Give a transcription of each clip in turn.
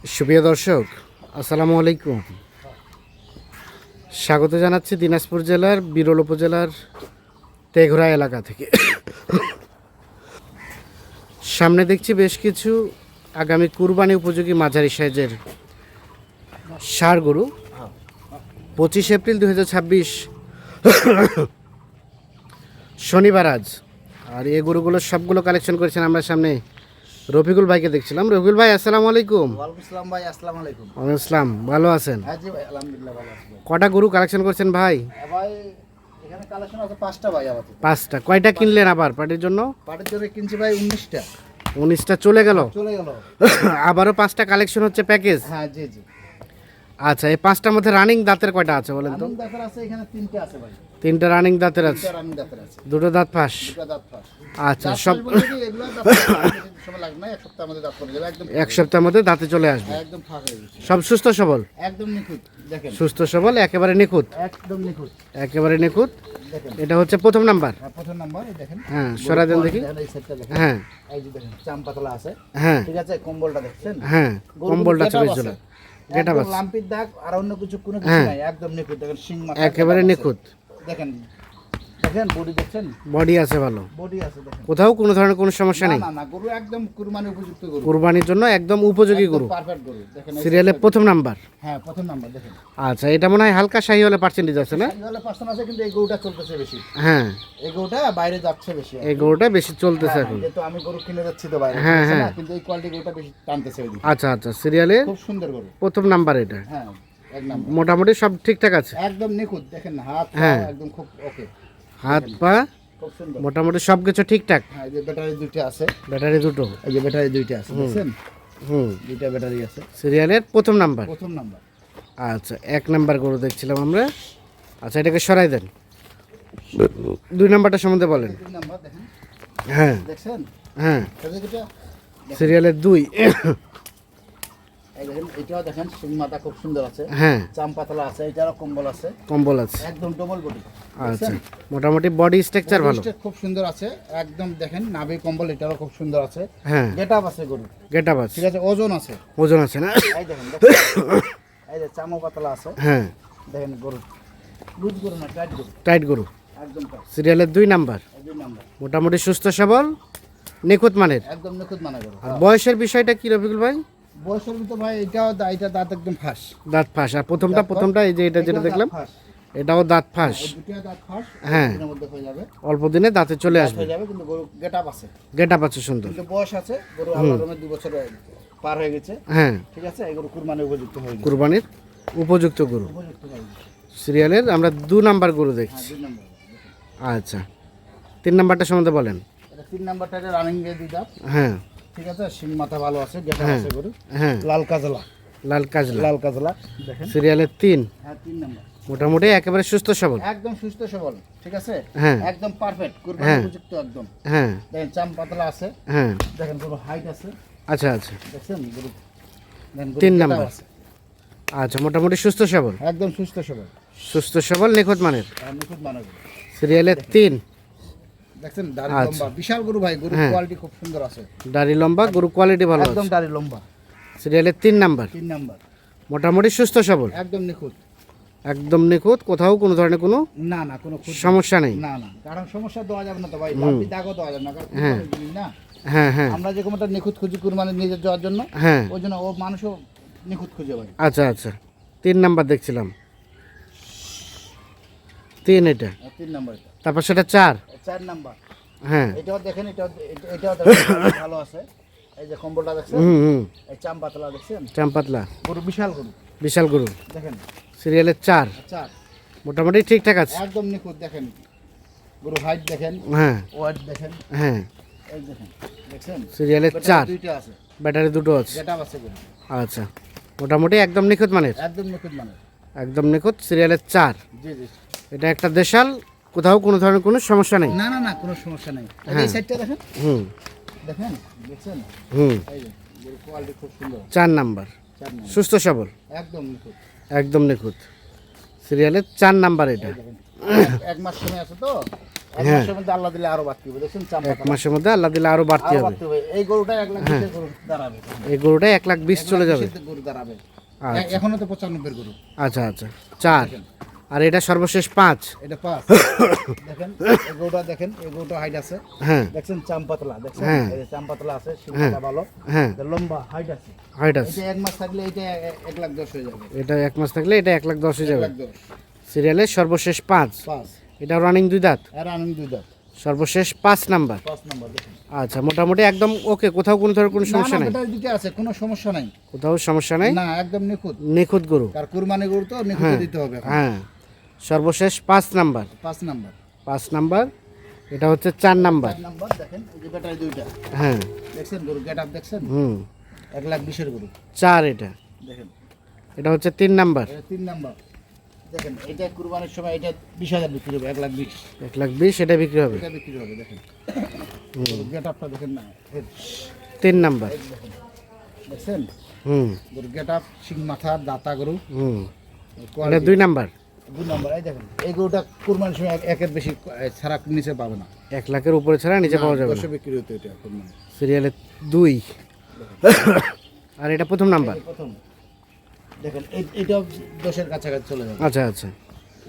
সুপ্রিয় দর্শক, আসসালামু আলাইকুম। স্বাগত জানাচ্ছি দিনাজপুর জেলার বিরল উপজেলার তেঘরা এলাকা থেকে। সামনে দেখছি বেশ কিছু আগামী কুরবানি উপযোগী মাঝারি সাইজের ষাঁড় গরু। 25 এপ্রিল 2026 শনিবার আজ। আর এই গরুগুলো সবগুলো কালেকশন করেছেন আমরা সামনে রফিকুল ভাইকে দেখছিলাম। রফিকুল ভাই, আসসালামু আলাইকুম। ওয়ালাইকুম আসসালাম ভাই, আসসালামু আলাইকুম। ওয়ালাইকুম আসসালাম, ভালো আছেন? হ্যাঁ জি ভাই, আলহামদুলিল্লাহ ভালো আছি ভাই। কটা গরু কালেকশন করছেন ভাই? ভাই এখানে কালেকশন আছে 5টা ভাই আমাদের। 5টা। কয়টা কিনলেন আবার পার্টির জন্য? পাটের জন্য কিনছি ভাই 19টা। 19টা চলে গেল। চলে গেল। আবারও 5টা কালেকশন হচ্ছে প্যাকেজ। হ্যাঁ জি জি। আচ্ছা, এই 5টার মধ্যে রানিং দাঁতের কয়টা আছে বলেন তো? রানিং দাঁতের আছে এখানে 3টে আছে ভাই। 3টা রানিং দাঁতের আছে, 3টা রানিং দাঁতের আছে। দুটো দাঁত ফাঁস। দুটো দাঁত ফাঁস। আচ্ছা, দাঁত সব ফাঁস বলতে কি এগুলো দাঁত ফাঁস বেশি সময় লাগবে না, এক সপ্তাহের মধ্যে দাঁত পড়ে যাবে একদম। এক সপ্তাহের মধ্যে দাঁতে চলে আসবে। একদম ফাঁক হয়ে গেছে। সব সুস্থ সবল? একদম নিখুঁত দেখেন। সুস্থ সবল, একেবারে নিখুঁত। একদম নিখুঁত একেবারে নিখুঁত। দেখেন। এটা হচ্ছে প্রথম নাম্বার। হ্যাঁ প্রথম নাম্বার এই দেখেন। হ্যাঁ, সরা দেন দেখি। দেখেন এই সেটটা দেখেন। হ্যাঁ এই যে দেখেন চাম পাতলা আছে। হ্যাঁ ঠিক আছে, কম্বলটা দেখছেন? হ্যাঁ, কম্বলটা চলে চলে গেটা একদম বাস। লাম্পির দাগ আর অন্য কোনো কিছু হ্যাঁ। নাই, একদম নিখুঁত। দেখেন শিং মাথা একেবারে নিখুঁত। দেখেন। দেখেন বডি দেখছেন? বডি আছে ভালো, বডি আছে দেখেন। কোথাও কোনো ধরনের কোনো সমস্যা না নেই। না না, গরু একদম কুরবানি উপযুক্ত গরু। কুরবানির জন্য একদম উপযোগী গরু। পারফেক্ট গরু দেখেন। এই সিরিয়ালে সেটটা প্রথম নাম্বার। দেখেন। হ্যাঁ প্রথম নাম্বার দেখেন। আচ্ছা, এটা মনে হয় হালকা শাহী হলে পার্সেন্টেজ আছে না? এইগুলো পার্সন আছে কিন্তু এই গরুটা চলতেছে বেশি। হ্যাঁ, এই গরুটা বাইরে যাচ্ছে বেশি। এই গরুটা বেশি চলতেছে এখন। যেহেতু আমি গরু কিনে যাচ্ছি তো বাইরে, হ্যাঁ, বুঝছেন না? হ্যাঁ। কিন্তু এই কোয়ালিটি গরুটা বেশি টানতেছে ওইদিকে। আচ্ছা আচ্ছা, সিরিয়ালে খুব সুন্দর গরু। প্রথম নাম্বার এটা। হ্যাঁ এক নাম্বার। মোটামুটি সব ঠিকঠাক আছে। একদম নিখুঁত দেখেন, হাত পা হ্যাঁ। একদম খুব ওকে। হাত পা খুব সুন্দর। মোটামুটি সব কিছু ঠিকঠাক। হ্যাঁ এই যে ব্যাটারি দুইটা আছে। ব্যাটারি দুটো। এই যে ব্যাটারি দুইটা আছে দেখছেন? হুম, দুইটা ব্যাটারি আছে। সিরিয়ালের প্রথম নাম্বার। প্রথম নাম্বার। আচ্ছা, 1 নাম্বার গরু দেখছিলাম আমরা। আচ্ছা, এটাকে সরাই দেন। 2 নাম্বারটা সম্বন্ধে বলেন। দুই নাম্বার দেখেন। হ্যাঁ দেখছেন? হ্যাঁ, এই যে দুইটা সিরিয়ালের 2। এই দেখেন, এটাও দেখেন শিং মাথা খুব সুন্দর আছে। হ্যাঁ, চাম পাতলা আছে, এটারও কম্বল আছে। কম্বল আছে। একদম ডবল বডি। আচ্ছা, মোটামুটি বডি স্ট্রাকচার ভালো। খুব সুন্দর আছে একদম। দেখেন নাভি কম্বল এটারও খুব সুন্দর আছে। হ্যাঁ, গেটআপ আছে গরু। গেটআপ আছে। ঠিক আছে, ওজন আছে। ওজন আছে না? এই দেখেন দেখেন। এই যে চামও পাতলা আছে। হ্যাঁ, দেখেন গরু লুজ গরু না, টাইট গরু। টাইট গরু। একদম টাইট। সিরিয়ালের 2 নাম্বার। এই দুই নাম্বার। মোটামুটি সুস্থ সবল, নিখুঁত মানের। একদম নিখুঁত মানা গরু। আর বয়সের বিষয়টা কি রফিকুল ভাই? বয়সের ভিতর ভাই এটা দাঁত একদম ফাঁস। দাঁত ফাঁস। আর প্রথমটা এই যে এটা যেটা দেখলাম, ফাঁস। এটাও দাঁত ফাঁস। এই দুটো দাঁত ফাঁস। হ্যাঁ। এর মধ্যে হয়ে যাবে। অল্প দিনে দাঁতে চলে আসবে। হয়ে যাবে কিন্তু গরু গেটআপ আছে। গেটআপ আছে সুন্দর। কিন্তু বয়স আছে, গরু আল্লাহর রহমতে 2 বছর পার হয়ে গেছে। হ্যাঁ, ঠিক আছে, এই গরু কুরবানি উপযুক্ত হয়ে গেছে। কুরবানির উপযুক্ত গরু। উপযুক্ত হয়ে গেছে। সিরিয়ালের আমরা 2 নাম্বার গরু হ্যাঁ দেখছি। 2 নাম্বার। আচ্ছা, 3 নাম্বারটা সম্বন্ধে বলেন। এটা 3 নাম্বারটা রানিং এ দুই দাঁত। হ্যাঁ ঠিক আছে, শিং মাথা ভালো আছে, গেটআপ আছে গরু। হ্যাঁ, লাল কাজলা। লাল কাজলা। লাল কাজলা দেখেন। সিরিয়ালের 3। হ্যাঁ 3 নাম্বার। মোটামুটি একেবারে সুস্থ সবল। একদম সুস্থ সবল। ঠিক আছে, হ্যাঁ। একদম পারফেক্ট কুরবানি হ্যাঁ। উপযুক্ত একদম। হ্যাঁ দেখেন চাম পাতলা আছে। হ্যাঁ, দেখেন গরু হাইট আছে। আচ্ছা আচ্ছা। দেখছেন গরু? দেখেন গরু 3 গেটআপ নাম্বার। আছে। আচ্ছা, মোটামুটি সুস্থ সবল। একদম সুস্থ সবল। সুস্থ সবল, নিখুঁত মানের। আর নিখুঁত মানা গরু। সিরিয়ালের 3। দেখছেন দাড়ি আচ্ছা। লম্বা, বিশাল গরু ভাই, গরু হ্যাঁ। কোয়ালিটি খুব সুন্দর আছে। দাড়ি লম্বা, গরু কোয়ালিটি ভালো একদম আছে। দাড়ি লম্বা। সিরিয়ালের 3 নাম্বার। 3 নাম্বার। মোটামুটি সুস্থ সবল, একদম নিখুঁত। একদম নিখুঁত, কোথাও কোনো ধরনের কোনো না না কোনো খুঁত সমস্যা নেই। না না, কারণ সমস্যা দেওয়া যাবে না তো ভাই, লাম্পি দাগও দেওয়া যাবে না, কারণ হ্যাঁ। কুরবানির জিনিস না। হ্যাঁ হ্যাঁ আমরা যে কোনোটা নিখুঁত খুঁজি কুরবানি নিজে যাওয়ার জন্য, হ্যাঁ। ওই জন্য ও মানুষও নিখুঁত খুঁজে ভাই। আচ্ছা আচ্ছা, 3 নাম্বার দেখছিলাম। 3 এটা। 3 নাম্বার এটা। তারপর সেটা 4। 4 নাম্বার। হ্যাঁ। এটাও দেখেন, এটাও দেখেন ভালো আছে। এই যে কম্বলটা দেখছেন? হুম হুম, এই চাম পাতলা দেখছেন? চাম্পাতলা। গরু বিশাল গরু। বিশাল গরু। দেখেন সিরিয়ালের 4। 4। মোটামুটি ঠিকঠাক আছে। একদম নিখুঁত। দেখেন গরু হাইট দেখেন, হ্যাঁ ওয়েট দেখেন। হ্যাঁ। এই দেখেন, দেখছেন? সিরিয়ালের ব্যাটারি 4। দুইটা আছে। ব্যাটারি দুটো আছে। গেটআপ আছে গরু। আচ্ছা, মোটামুটি একদম নিখুঁত মানের। একদম নিখুঁত মানে। একদম নিখুঁত। সিরিয়ালের 4। জি জি। এটা একটা দেশাল, কোথাও কোনো ধরনের কোনো সমস্যা নেই। না না না, কোনো সমস্যা নেই। এই হ্যাঁ। সাইডটা দেখেন। হুম দেখেন, দেখছেন? হুম। এই যে গরু কোয়ালিটি খুব সুন্দর। 4 নাম্বার। 4 নাম্বার। সুস্থ সবল, একদম নিখুঁত। একদম নিখুঁত। সিরিয়ালের 4 নাম্বার এটা। দেখেন, 1 মাস সময় আছে তো, এক হ্যাঁ। মাসের মধ্যে আল্লাহ দিলে আরো বাড়তে হবে, দেখছেন এক চাম্পাতলা মাসের মধ্যে আল্লাহ দিলে আরো বাড়তি আরো হবে। বাড়তে হবে। এই গরুটা 1,20,000 গরু দাঁড়াবে, এই গরুটা 1,20,000 চলে যাবে। 1,20,000 গরু দাঁড়াবে। আচ্ছা। এখনো তো 95 গরু। আচ্ছা আচ্ছা, 4 আর এটা সর্বশেষ 5। এটা 5 দেখেন, এই গরুটা দেখেন, এই গরুটা হাইট আছে, হ্যাঁ দেখছেন চাম্পাতলা, দেখছেন হ্যাঁ। এই যে চাম্পাতলা আছে, সিংহটা ভালো, হ্যাঁ, এটা লম্বা হাইট আছে। হাইট আছে। এটা 1 মাস থাকলে এটা 1,10,000 হয়ে যাবে। এটা 1 মাস থাকলে এটা 1,10,000 হয়ে যাবে। 1,10,000 সিরিয়ালের সর্বশেষ 5। 5 এটা রানিং 2 দাঁত, আর আনন্দ 2 দাঁত, সর্বশেষ 5 নাম্বার। 5 নাম্বার দেখেন। আচ্ছা, মোটামুটি একদম ওকে, কোথাও কোনো ধরনের কোনো সমস্যা নাই? এটার দিকে আছে, কোনো সমস্যা নাই, কোথাও সমস্যা নাই, না একদম নিখুঁত। নিখুঁত গরু। কার কুরবানি গরু তো নিখুঁত দিতে হবে এখন। হ্যাঁ, সর্বশেষ 5 নাম্বার। 5 নাম্বার। 5 নাম্বার, এটা হচ্ছে 4 নাম্বার। 4 নাম্বার দেখেন, এই যে ব্যাটারি দুইটা হ্যাঁ, দেখছেন, গরু গেটআপ দেখছেন, 1,20,000 গরু 4 এটা। দেখেন। এটা হচ্ছে 3 নাম্বার। এটা 3 নাম্বার দেখেন, এটা কুরবানির সময় এটা 20,000 বিক্রি হবে, 1,20,000 1,20,000 এটা বিক্রি হবে। এটা বিক্রি হবে। দেখেন গেটআপটা দেখেন না, 3 নাম্বার। দেখেন দেখছেন হুম গরু গেটআপ, সিং মাথা, দাতা গরু, হুম এটা কোয়ালিটি। 2 নাম্বার। 2 নাম্বার। এই দেখেন, এই গরুটা কুরবানির সময় একের বেশি ছাড়া নিচে পাবে না, 1 লাখের উপরে ছাড়া নিচে পাওয়া যাবে না। 10 বিক্রি হতো এটা কুরবানি। সিরিয়ালে 2। আর এটা প্রথম নাম্বার। এই প্রথম দেখেন, এইটাও 10-এর কাছাকাছি চলে যাবে। আচ্ছা আচ্ছা,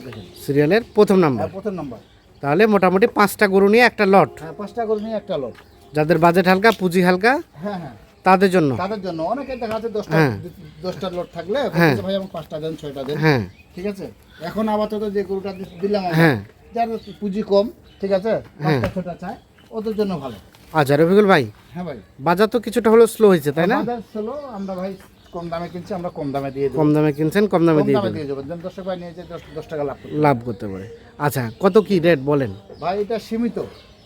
দেখেন সিরিয়ালের প্রথম নাম্বার। আর প্রথম নাম্বার। তাহলে মোটামুটি 5টা গরু নিয়ে একটা লট। হ্যাঁ, 5টা গরু নিয়ে একটা লট। যাদের বাজেট হালকা, পুঁজি হালকা, হ্যাঁ হ্যাঁ, তাদের জন্য। তাদের জন্য। অনেকে দেখা যাচ্ছে 10টা হ্যাঁ। 10টা লট থাকলে হ্যাঁ। বলছে, ভাই আমার 5টা দেন, 6টা দেন, হ্যাঁ ঠিক আছে। এখন আপাতত যে গরুটা দিলাম আমরা, হ্যাঁ। যার পুঁজি কম, ঠিক আছে, 5টা 6টা চায়, ওদের জন্য ভালো। আচ্ছা রফিকুল ভাই, হ্যাঁ ভাই, বাজার তো কিছুটা হলেও স্লো হয়েছে, তাই না? আমাদের ছিল, আমরা ভাই কম দামে কিনছি, আমরা কম দামে দিয়ে দেবো, কম দামে কিনছেন, কম দামে কম দিয়ে দামে দেবেন, দিয়ে দেবো, যেন 10 টাকা নিয়ে যে 10 টাকা লাভ করবে। লাভ করতে পারে। আচ্ছা, কত কি রেট বলেন? ভাই এটা সীমিত,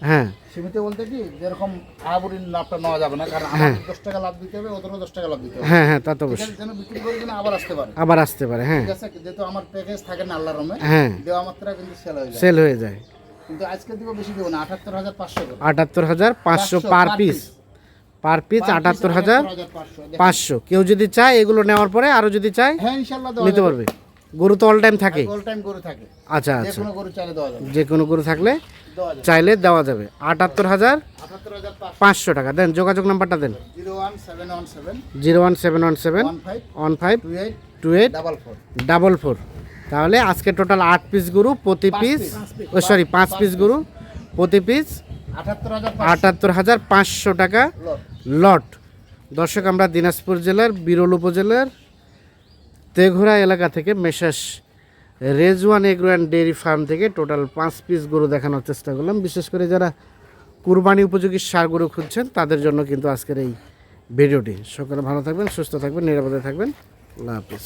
হ্যাঁ সীমিত বলতে কি, যেরকম আবুরির লাভটা নেওয়া যাবে না, কারণ হ্যাঁ। আমার 10 টাকা লাভ দিতে হবে, ওদেরও 10 টাকা লাভ দিতে হবে, হ্যাঁ হ্যাঁ, তা তো ঠিক অবশ্যই। আছে, যেন বিক্রি করে যেন আবার আসতে পারে, আবার আসতে পারে, হ্যাঁ ঠিক আছে। যেহেতু আমার প্যাকেজ থাকে না আল্লাহর রহমে, হ্যাঁ, দেওয়া মাত্রা কিন্তু সেল হয়ে যায়, সেল হয়ে যায়। কিন্তু আজকে দিব বেশি দেবো না, 78,500 করে। 78,500 পার পিস। Per piece 78,500। 500। কেউ যদি চায় এগুলো নেওয়ার পরে আরো যদি চায় হ্যাঁ ইনশাআল্লাহ নিতে পারবে। গরু তো অল টাইম থাকে। অল টাইম গরু থাকে, আচ্ছা যে আচ্ছা, কোনো গরু চাইলে দেওয়া যাবে, যে কোনো গরু থাকলে দেওয়া যাবে। চাইলে দেওয়া যাবে। 78,500 78,500 দেন। যোগাযোগ নাম্বারটা দেন। 01717 01717 15 15 28 28 44। 44। তাহলে আজকে টোটাল 8 পিস গরু, প্রতি পিস, ও সরি 5 পিস গরু, প্রতি পিস 78,500 78,500 টাকা লট। লট। দর্শক, আমরা দিনাজপুর জেলার বিরল উপজেলার তেঘোড়া এলাকা থেকে Messrs Rezwan agro and dairy farm থেকে টোটাল 5 পিস গরু দেখানোর চেষ্টা করলাম। বিশেষ করে যারা কুরবানি উপযোগী ষাঁড় গরু খুঁজছেন তাদের জন্য কিন্তু আজকের এই ভিডিওটি। সকলে ভালো থাকবেন, সুস্থ থাকবেন, নিরাপদে থাকবেন। আল্লাহ হাফিজ।